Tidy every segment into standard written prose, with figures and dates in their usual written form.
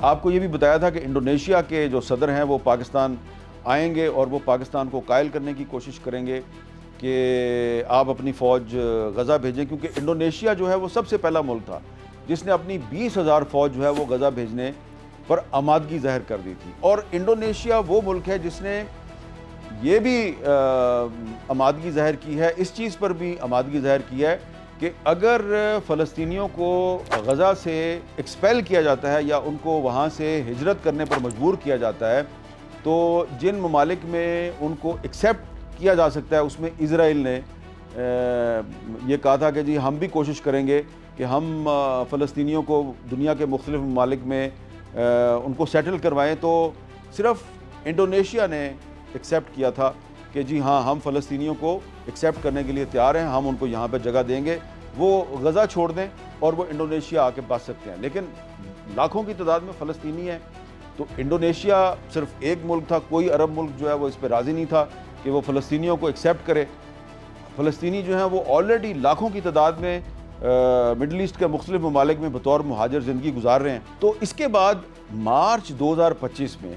آپ کو یہ بھی بتایا تھا کہ انڈونیشیا کے جو صدر ہیں وہ پاکستان آئیں گے اور وہ پاکستان کو قائل کرنے کی کوشش کریں گے کہ آپ اپنی فوج غزہ بھیجیں، کیونکہ انڈونیشیا جو ہے وہ سب سے پہلا ملک تھا جس نے اپنی 20,000 فوج جو ہے وہ غزہ بھیجنے پر آمادگی ظاہر کر دی تھی۔ اور انڈونیشیا وہ ملک ہے جس نے یہ بھی آمادگی ظاہر کی ہے، اس چیز پر بھی آمادگی ظاہر کی ہے کہ اگر فلسطینیوں کو غزہ سے ایکسپیل کیا جاتا ہے یا ان کو وہاں سے ہجرت کرنے پر مجبور کیا جاتا ہے تو جن ممالک میں ان کو ایکسیپٹ کیا جا سکتا ہے، اس میں اسرائیل نے یہ کہا تھا کہ جی ہم بھی کوشش کریں گے کہ ہم فلسطینیوں کو دنیا کے مختلف ممالک میں ان کو سیٹل کروائیں۔ تو صرف انڈونیشیا نے ایکسیپٹ کیا تھا کہ جی ہاں ہم فلسطینیوں کو ایکسیپٹ کرنے کے لیے تیار ہیں، ہم ان کو یہاں پہ جگہ دیں گے، وہ غزہ چھوڑ دیں اور وہ انڈونیشیا آ کے بس سکتے ہیں۔ لیکن لاکھوں کی تعداد میں فلسطینی ہیں، تو انڈونیشیا صرف ایک ملک تھا، کوئی عرب ملک جو ہے وہ اس پہ راضی نہیں تھا کہ وہ فلسطینیوں کو ایکسیپٹ کرے۔ فلسطینی جو ہیں وہ آلریڈی لاکھوں کی تعداد میں مڈل ایسٹ کے مختلف ممالک میں بطور مہاجر زندگی گزار رہے ہیں۔ تو اس کے بعد مارچ 2025 میں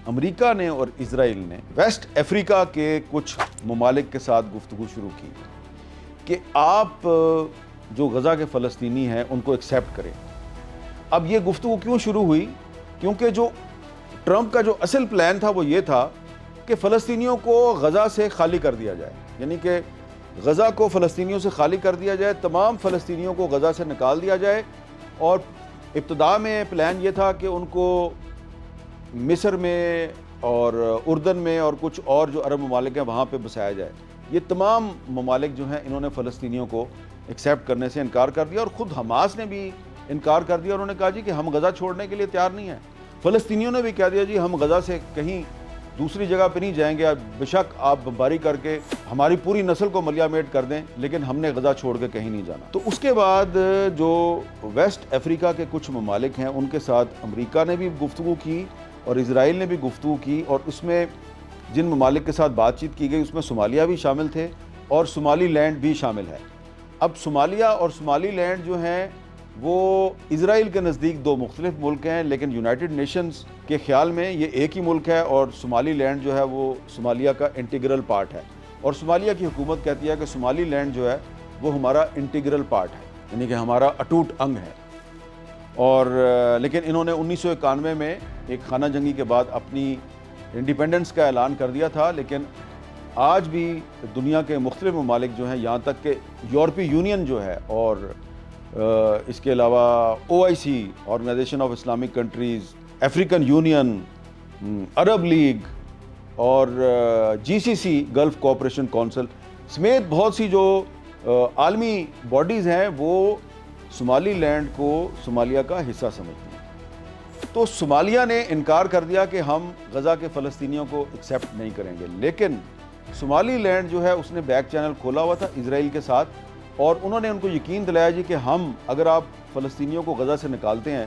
امریکہ نے اور اسرائیل نے ویسٹ افریقہ کے کچھ ممالک کے ساتھ گفتگو شروع کی کہ آپ جو غزہ کے فلسطینی ہیں ان کو ایکسیپٹ کریں۔ اب یہ گفتگو کیوں شروع ہوئی؟ کیونکہ جو ٹرمپ کا جو اصل پلان تھا وہ یہ تھا کہ فلسطینیوں کو غزہ سے خالی کر دیا جائے، یعنی کہ غزہ کو فلسطینیوں سے خالی کر دیا جائے، تمام فلسطینیوں کو غزہ سے نکال دیا جائے، اور ابتدا میں پلان یہ تھا کہ ان کو مصر میں اور اردن میں اور کچھ اور جو عرب ممالک ہیں وہاں پہ بسایا جائے۔ یہ تمام ممالک جو ہیں انہوں نے فلسطینیوں کو ایکسیپٹ کرنے سے انکار کر دیا، اور خود حماس نے بھی انکار کر دیا۔ انہوں نے کہا جی کہ ہم غزہ چھوڑنے کے لیے تیار نہیں ہیں۔ فلسطینیوں نے بھی کہہ دیا جی ہم غزہ سے کہیں دوسری جگہ پہ نہیں جائیں گے، بے شک آپ بمباری کر کے ہماری پوری نسل کو ملیا میٹ کر دیں، لیکن ہم نے غزہ چھوڑ کے کہیں نہیں جانا۔ تو اس کے بعد جو ویسٹ افریقہ کے کچھ ممالک ہیں ان کے ساتھ امریکہ نے بھی گفتگو کی اور اسرائیل نے بھی گفتگو کی، اور اس میں جن ممالک کے ساتھ بات چیت کی گئی اس میں صومالیہ بھی شامل تھے اور صومالی لینڈ بھی شامل ہے۔ اب صومالیہ اور صومالی لینڈ جو ہیں وہ اسرائیل کے نزدیک دو مختلف ملک ہیں، لیکن یونائٹڈ نیشنز کے خیال میں یہ ایک ہی ملک ہے، اور صومالی لینڈ جو ہے وہ صومالیہ کا انٹیگرل پارٹ ہے، اور صومالیہ کی حکومت کہتی ہے کہ صومالی لینڈ جو ہے وہ ہمارا انٹیگرل پارٹ ہے، یعنی کہ ہمارا اٹوٹ انگ ہے۔ اور لیکن انہوں نے 1991 میں ایک خانہ جنگی کے بعد اپنی انڈیپینڈنس کا اعلان کر دیا تھا، لیکن آج بھی دنیا کے مختلف ممالک جو ہیں، یہاں تک کہ یورپی یونین جو ہے اور اس کے علاوہ OIC organisation of Islamic countries, African union, Arab league اور GCC گلف کوآپریشن کونسل سمیت بہت سی جو عالمی باڈیز ہیں وہ صومالی لینڈ کو صومالیہ کا حصہ سمجھتے ہیں۔ تو صومالیہ نے انکار کر دیا کہ ہم غزہ کے فلسطینیوں کو ایکسیپٹ نہیں کریں گے، لیکن صومالی لینڈ جو ہے اس نے بیک چینل کھولا ہوا تھا اسرائیل کے ساتھ، اور انہوں نے ان کو یقین دلایا جی کہ ہم اگر آپ فلسطینیوں کو غزہ سے نکالتے ہیں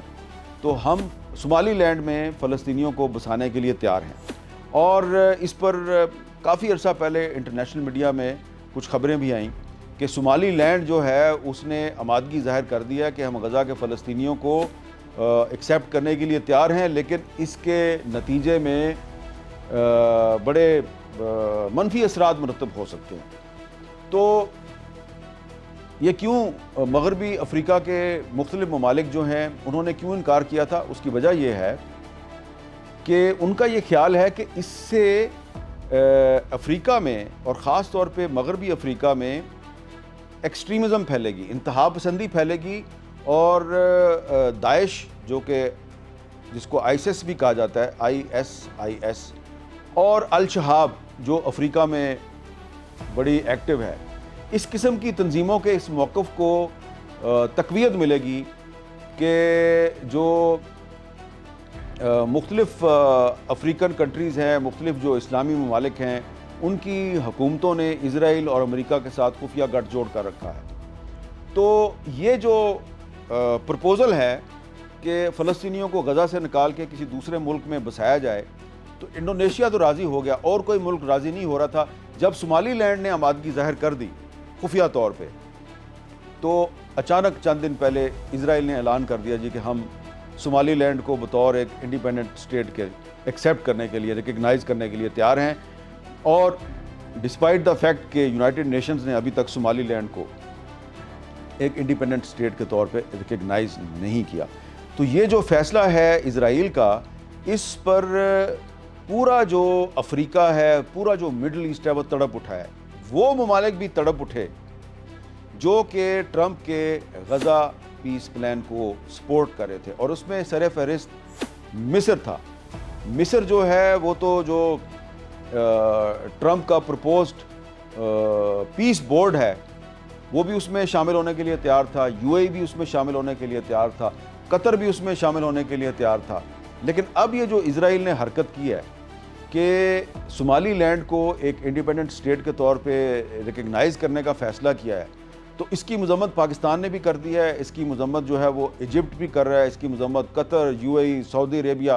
تو ہم صومالی لینڈ میں فلسطینیوں کو بسانے کے لیے تیار ہیں۔ اور اس پر کافی عرصہ پہلے انٹرنیشنل میڈیا میں کچھ خبریں بھی آئیں کہ صومالی لینڈ جو ہے اس نے آمادگی ظاہر کر دیا کہ ہم غزہ کے فلسطینیوں کو ایکسیپٹ کرنے کے لیے تیار ہیں، لیکن اس کے نتیجے میں بڑے منفی اثرات مرتب ہو سکتے ہیں۔ تو یہ کیوں مغربی افریقہ کے مختلف ممالک جو ہیں انہوں نے کیوں انکار کیا تھا؟ اس کی وجہ یہ ہے کہ ان کا یہ خیال ہے کہ اس سے افریقہ میں اور خاص طور پہ مغربی افریقہ میں ایکسٹریمزم پھیلے گی، انتہا پسندی پھیلے گی، اور داعش جو کہ جس کو ISIS بھی کہا جاتا ہے، ISIS، اور الشہاب جو افریقہ میں بڑی ایکٹیو ہے، اس قسم کی تنظیموں کے اس موقف کو تقویت ملے گی کہ جو مختلف افریقن کنٹریز ہیں، مختلف جو اسلامی ممالک ہیں، ان کی حکومتوں نے اسرائیل اور امریکہ کے ساتھ خفیہ گٹھ جوڑ کر رکھا ہے۔ تو یہ جو پرپوزل ہے کہ فلسطینیوں کو غزہ سے نکال کے کسی دوسرے ملک میں بسایا جائے، تو انڈونیشیا تو راضی ہو گیا، اور کوئی ملک راضی نہیں ہو رہا تھا۔ جب صومالی لینڈ نے آمادگی ظاہر کر دی خفیہ طور پہ، تو اچانک چند دن پہلے اسرائیل نے اعلان کر دیا جی کہ ہم صومالی لینڈ کو بطور ایک انڈیپینڈنٹ اسٹیٹ کے ایکسیپٹ کرنے کے لیے، ریکگنائز کرنے کے لیے تیار ہیں، اور ڈسپائٹ دا فیکٹ کہ یونائٹڈ نیشنز نے ابھی تک صومالی لینڈ کو ایک انڈیپینڈنٹ اسٹیٹ کے طور پہ ریکگنائز نہیں کیا۔ تو یہ جو فیصلہ ہے اسرائیل کا، اس پر پورا جو افریقہ ہے، پورا جو مڈل ایسٹ ہے، وہ تڑپ اٹھا ہے۔ وہ ممالک بھی تڑپ اٹھے جو کہ ٹرمپ کے غزہ پیس پلان کو سپورٹ کر رہے تھے، اور اس میں سر فہرست مصر تھا۔ مصر جو ہے وہ تو جو ٹرمپ کا پرپوزڈ پیس بورڈ ہے، وہ بھی اس میں شامل ہونے کے لیے تیار تھا، یو اے ای بھی اس میں شامل ہونے کے لیے تیار تھا، قطر بھی اس میں شامل ہونے کے لیے تیار تھا۔ لیکن اب یہ جو اسرائیل نے حرکت کی ہے کہ صومالی لینڈ کو ایک انڈیپینڈنٹ اسٹیٹ کے طور پہ ریکگنائز کرنے کا فیصلہ کیا ہے، تو اس کی مذمت پاکستان نے بھی کر دی ہے، اس کی مذمت جو ہے وہ ایجپٹ بھی کر رہا ہے، اس کی مذمت قطر، یو اے ای، سعودی عربیہ